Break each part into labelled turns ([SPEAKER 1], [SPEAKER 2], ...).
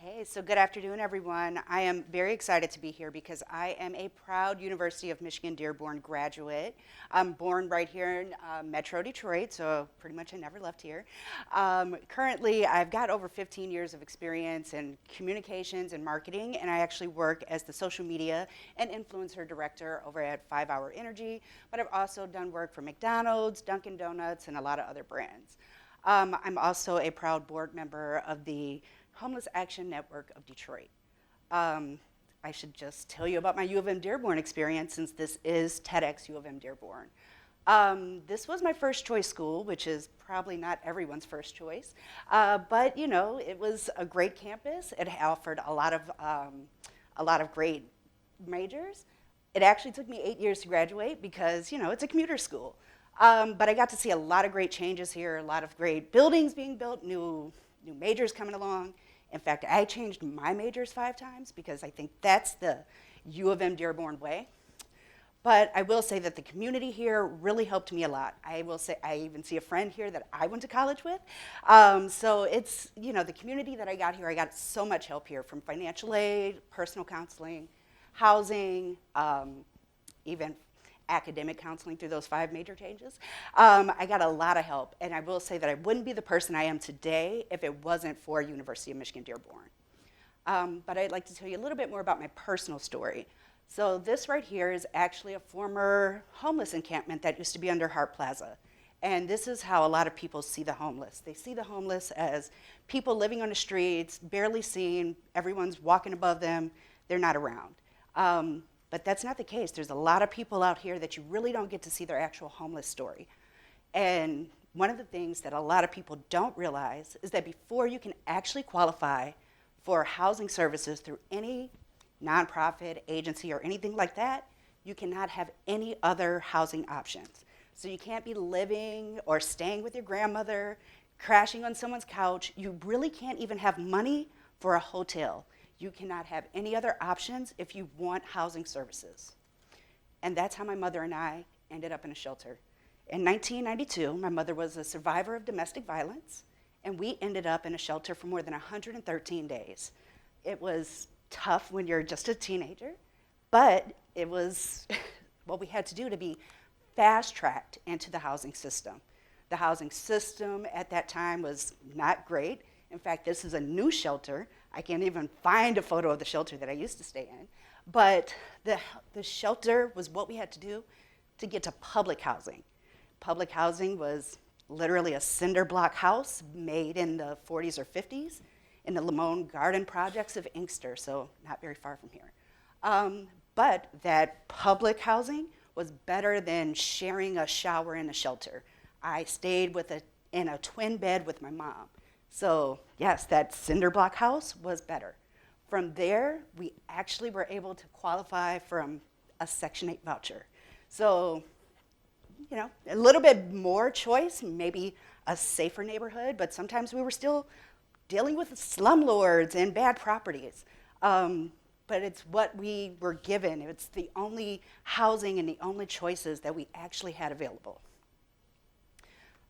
[SPEAKER 1] Hey, so good afternoon, everyone. I am very excited to be here because I am a proud University of Michigan Dearborn graduate. I'm born right here in Metro Detroit, so pretty much I never left here. Currently, I've got over 15 years of experience in communications and marketing, and I actually work as the social media and influencer director over at 5 Hour Energy, but I've also done work for McDonald's, Dunkin' Donuts, and a lot of other brands. I'm also a proud board member of the Homeless Action Network of Detroit. Um, I should just tell you about my U of M Dearborn experience since this is TEDxUMDearborn. Dearborn. This was my first choice school, which is probably not everyone's first choice, but you know, it was a great campus. It offered a lot of great majors. It actually took me 8 years to graduate because you know it's a commuter school. But I got to see a lot of great changes here, a lot of great buildings being built, new majors coming along. In fact, I changed my majors 5 times because I think that's the U of M Dearborn way. But I will say that the community here really helped me a lot. I will say I even see a friend here that I went to college with. So it's, you know, the community that I got here, I got so much help here from financial aid, personal counseling, housing, even academic counseling through those 5 major changes. I got a lot of help, and I will say that I wouldn't be the person I am today if it wasn't for University of Michigan Dearborn. But I'd like to tell you a little bit more about my personal story. So this right here is actually a former homeless encampment that used to be under Hart Plaza. And this is how a lot of people see the homeless. They see the homeless as people living on the streets, barely seen, everyone's walking above them, they're not around. But that's not the case. There's a lot of people out here that you really don't get to see their actual homeless story. And one of the things that a lot of people don't realize is that before you can actually qualify for housing services through any nonprofit agency or anything like that, you cannot have any other housing options. So you can't be living or staying with your grandmother, crashing on someone's couch. You really can't even have money for a hotel. You cannot have any other options if you want housing services. And that's how my mother and I ended up in a shelter. In 1992, my mother was a survivor of domestic violence, and we ended up in a shelter for more than 113 days. It was tough when you're just a teenager, but it was what we had to do to be fast-tracked into the housing system. The housing system at that time was not great. In fact, this is a new shelter. I can't even find a photo of the shelter that I used to stay in. But the shelter was what we had to do to get to public housing. Public housing was literally a cinder block house made in the 40s or 50s in the Lamone Garden projects of Inkster, so not very far from here. But that public housing was better than sharing a shower in a shelter. I stayed in a twin bed with my mom. So yes, that cinder block house was better. From there, we actually were able to qualify from a Section 8 voucher. So, you know, a little bit more choice, maybe a safer neighborhood, but sometimes we were still dealing with slumlords and bad properties. But it's what we were given. It's the only housing and the only choices that we actually had available.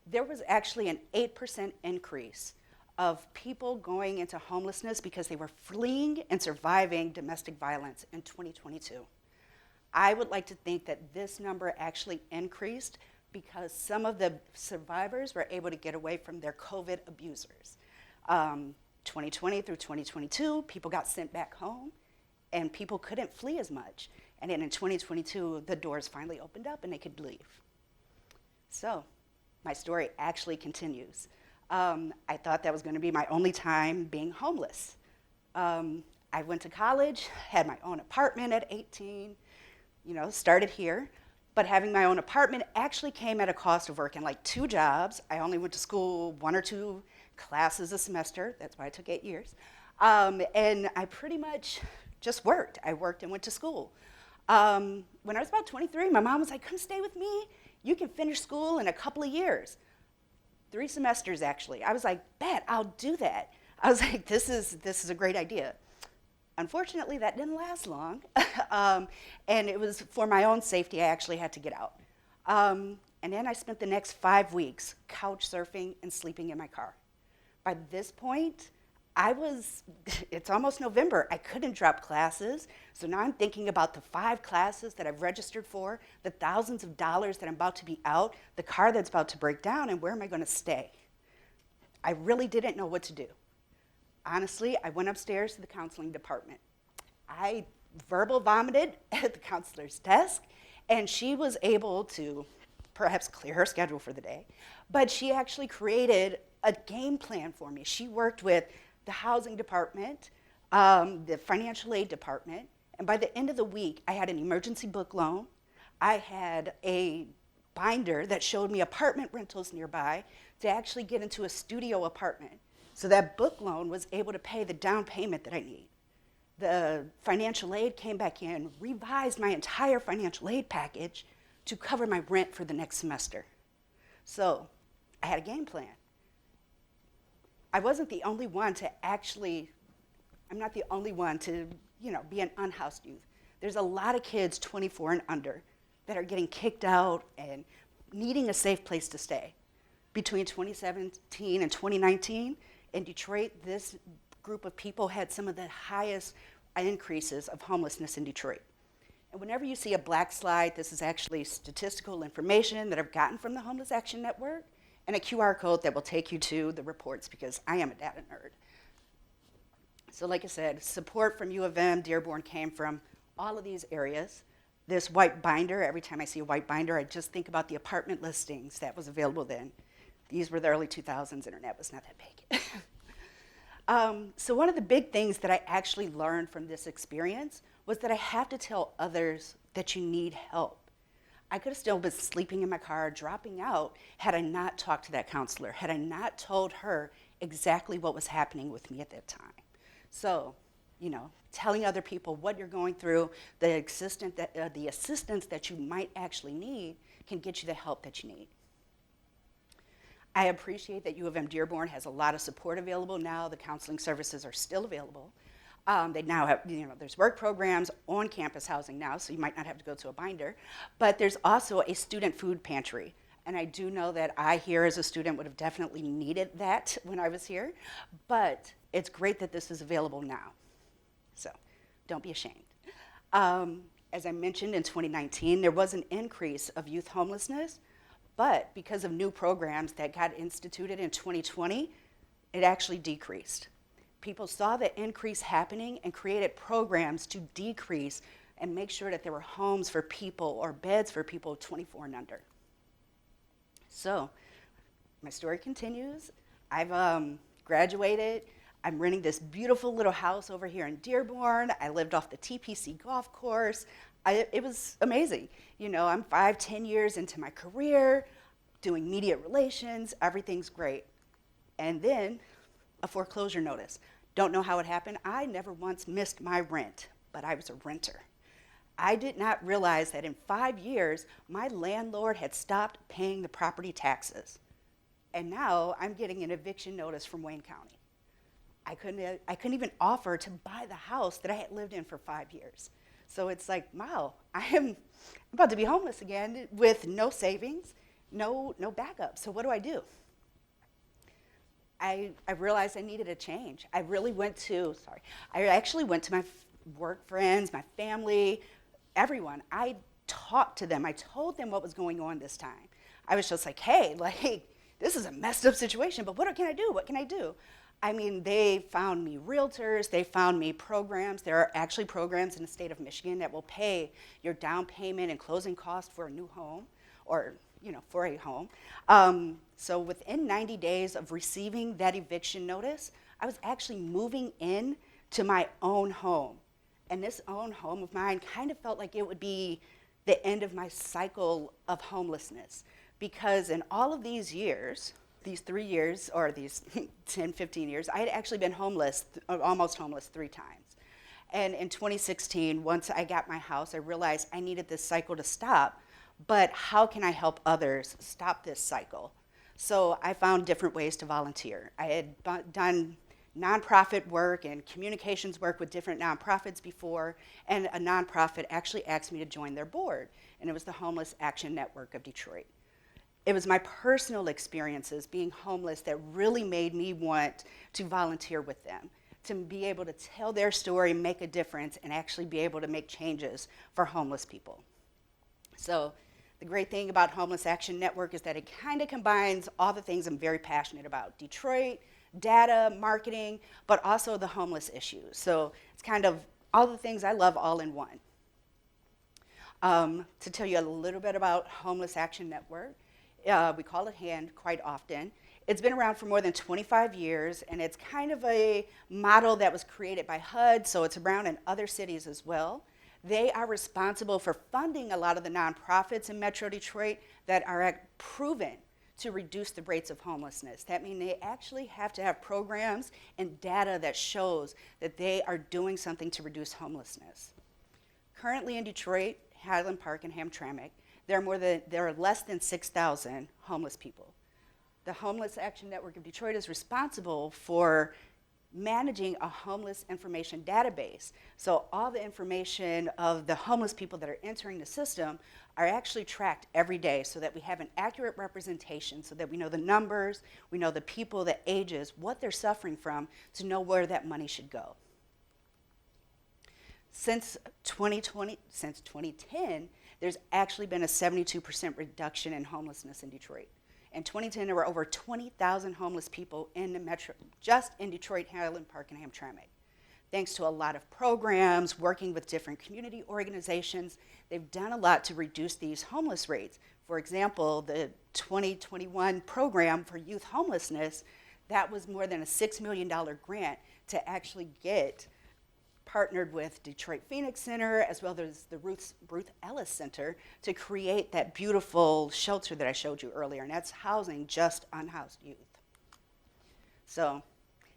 [SPEAKER 1] There was actually an 8% increase of people going into homelessness because they were fleeing and surviving domestic violence in 2022. I would like to think that this number actually increased because some of the survivors were able to get away from their COVID abusers. 2020 through 2022, people got sent back home and people couldn't flee as much. And then in 2022, the doors finally opened up and they could leave. So my story actually continues. I thought that was going to be my only time being homeless. I went to college, had my own apartment at 18, you know, started here. But having my own apartment actually came at a cost of working like 2 jobs. I only went to school 1 or 2 classes a semester. That's why I took 8 years. And I pretty much just worked. I worked and went to school. When I was about 23, my mom was like, come stay with me. You can finish school in a couple of years. 3 semesters, actually. I was like, bet, I'll do that. I was like, this is a great idea. Unfortunately, that didn't last long. And it was for my own safety, I actually had to get out. And then I spent the next 5 weeks couch surfing and sleeping in my car. By this point, it's almost November. I couldn't drop classes. So now I'm thinking about the 5 classes that I've registered for, the thousands of dollars that I'm about to be out, the car that's about to break down, and where am I going to stay? I really didn't know what to do. Honestly, I went upstairs to the counseling department. I verbal vomited at the counselor's desk, and she was able to perhaps clear her schedule for the day, but she actually created a game plan for me. She worked with the housing department, the financial aid department, and by the end of the week, I had an emergency book loan. I had a binder that showed me apartment rentals nearby to actually get into a studio apartment. So that book loan was able to pay the down payment that I need. The financial aid came back in, revised my entire financial aid package to cover my rent for the next semester. So I had a game plan. I wasn't the only one to I'm not the only one to, be an unhoused youth. There's a lot of kids 24 and under that are getting kicked out and needing a safe place to stay. Between 2017 and 2019, in Detroit, this group of people had some of the highest increases of homelessness in Detroit. And whenever you see a black slide, this is actually statistical information that I've gotten from the Homeless Action Network, and a QR code that will take you to the reports, because I am a data nerd. So like I said, support from U of M Dearborn came from all of these areas. This white binder, every time I see a white binder, I just think about the apartment listings that was available then. These were the early 2000s, internet was not that big. So one of the big things that I actually learned from this experience was that I have to tell others that you need help. I could have still been sleeping in my car, dropping out, had I not talked to that counselor, had I not told her exactly what was happening with me at that time. So, telling other people what you're going through, the assistance that you might actually need can get you the help that you need. I appreciate that U of M Dearborn has a lot of support available now. The counseling services are still available. They now have, there's work programs, on-campus housing now, so you might not have to go to a binder. But there's also a student food pantry. And I do know that I here as a student would have definitely needed that when I was here. But it's great that this is available now. So don't be ashamed. As I mentioned, in 2019, there was an increase of youth homelessness. But because of new programs that got instituted in 2020, it actually decreased. People saw the increase happening and created programs to decrease and make sure that there were homes for people or beds for people 24 and under. So my story continues. I've graduated. I'm renting this beautiful little house over here in Dearborn. I lived off the TPC golf course. It was amazing. I'm 5-10 years into my career, doing media relations, everything's great. And then a foreclosure notice. Don't know how it happened. I never once missed my rent, but I was a renter. I did not realize that in 5 years, my landlord had stopped paying the property taxes. And now I'm getting an eviction notice from Wayne County. I couldn't even offer to buy the house that I had lived in for 5 years. So it's like, wow, I'm about to be homeless again with no savings, no backup. So what do I do? I realized I needed a change. I actually went to my work friends, my family, everyone. I talked to them. I told them what was going on this time. I was just like, hey, this is a messed up situation, but what can I do? What can I do? I mean, they found me realtors, they found me programs. There are actually programs in the state of Michigan that will pay your down payment and closing costs for a new home or, for a home. So within 90 days of receiving that eviction notice, I was actually moving in to my own home. And this own home of mine kind of felt like it would be the end of my cycle of homelessness. Because in all of these years, these 3 years, or these 10, 15 years, I had actually been homeless, almost homeless 3 times. And in 2016, once I got my house, I realized I needed this cycle to stop, but how can I help others stop this cycle? So I found different ways to volunteer. I had done nonprofit work and communications work with different nonprofits before, and a nonprofit actually asked me to join their board, and it was the Homeless Action Network of Detroit. It was my personal experiences being homeless that really made me want to volunteer with them, to be able to tell their story, make a difference, and actually be able to make changes for homeless people. So the great thing about Homeless Action Network is that it kind of combines all the things I'm very passionate about: Detroit, data, marketing, but also the homeless issues. So it's kind of all the things I love all in one. To tell you a little bit about Homeless Action Network, we call it HAND quite often. It's been around for more than 25 years, and it's kind of a model that was created by HUD, so it's around in other cities as well. They are responsible for funding a lot of the nonprofits in Metro Detroit that are proven to reduce the rates of homelessness. That means they actually have to have programs and data that shows that they are doing something to reduce homelessness. Currently in Detroit, Highland Park, and Hamtramck, there are less than 6,000 homeless people. The Homeless Action Network of Detroit is responsible for managing a homeless information database. So all the information of the homeless people that are entering the system are actually tracked every day so that we have an accurate representation, so that we know the numbers, we know the people, the ages, what they're suffering from, to know where that money should go. Since 2010, there's actually been a 72% reduction in homelessness in Detroit. In 2010, there were over 20,000 homeless people in the metro, just in Detroit, Highland Park, and Hamtramck. Thanks to a lot of programs, working with different community organizations, they've done a lot to reduce these homeless rates. For example, the 2021 program for youth homelessness, that was more than a $6 million grant to actually get partnered with Detroit Phoenix Center as well as the Ruth Ellis Center to create that beautiful shelter that I showed you earlier, and that's housing just unhoused youth. So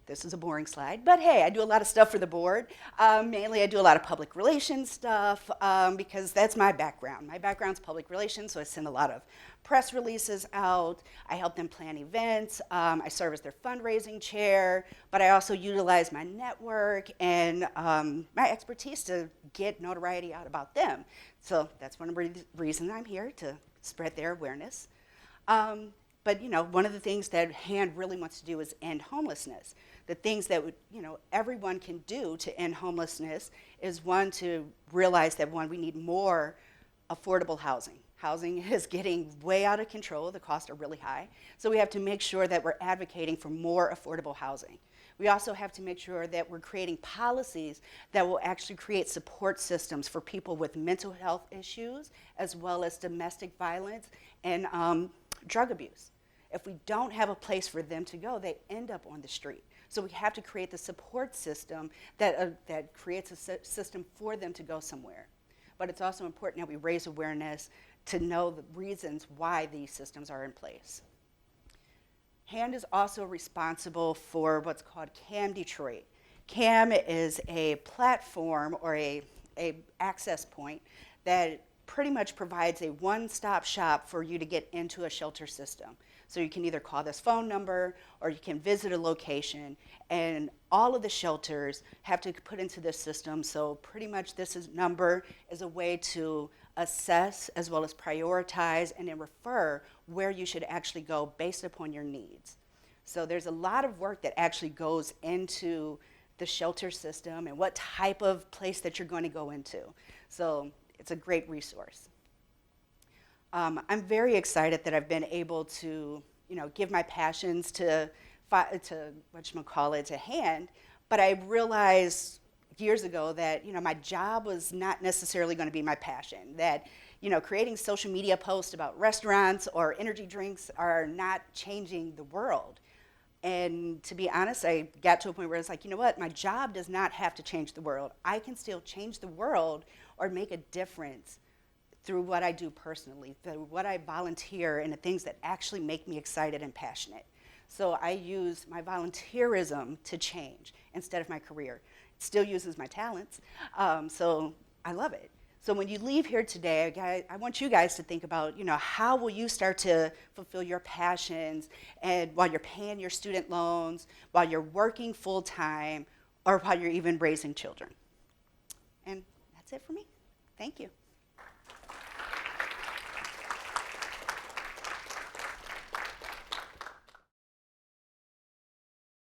[SPEAKER 1] this is a boring slide, but hey, I do a lot of stuff for the board. Mainly I do a lot of public relations stuff because that's my background. My background's public relations, so I send a lot of press releases out. I help them plan events. I serve as their fundraising chair, but I also utilize my network and my expertise to get notoriety out about them. So that's one of the reasons I'm here, to spread their awareness. But one of the things that HAND really wants to do is end homelessness. The things that everyone can do to end homelessness is, one, to realize that, we need more affordable housing. Housing is getting way out of control. The costs are really high. So we have to make sure that we're advocating for more affordable housing. We also have to make sure that we're creating policies that will actually create support systems for people with mental health issues, as well as domestic violence and drug abuse. If we don't have a place for them to go, they end up on the street. So we have to create the support system that creates a system for them to go somewhere. But it's also important that we raise awareness to know the reasons why these systems are in place. HAND is also responsible for what's called CAM Detroit. CAM is a platform or a access point that pretty much provides a one-stop shop for you to get into a shelter system. So you can either call this phone number or you can visit a location, and all of the shelters have to put into this system. So pretty much number is a way to assess as well as prioritize and then refer where you should actually go based upon your needs. So there's a lot of work that actually goes into the shelter system and what type of place that you're going to go into. So it's a great resource. I'm very excited that I've been able to, give my passions to HAND, but I realized years ago that, my job was not necessarily going to be my passion, that, creating social media posts about restaurants or energy drinks are not changing the world. And to be honest, I got to a point where it's like, my job does not have to change the world. I can still change the world or make a difference through what I do personally, through what I volunteer, and the things that actually make me excited and passionate. So I use my volunteerism to change instead of my career. It still uses my talents, so I love it. So when you leave here today, I want you guys to think about, how will you start to fulfill your passions, and while you're paying your student loans, while you're working full-time, or while you're even raising children. And that's it for me. Thank you.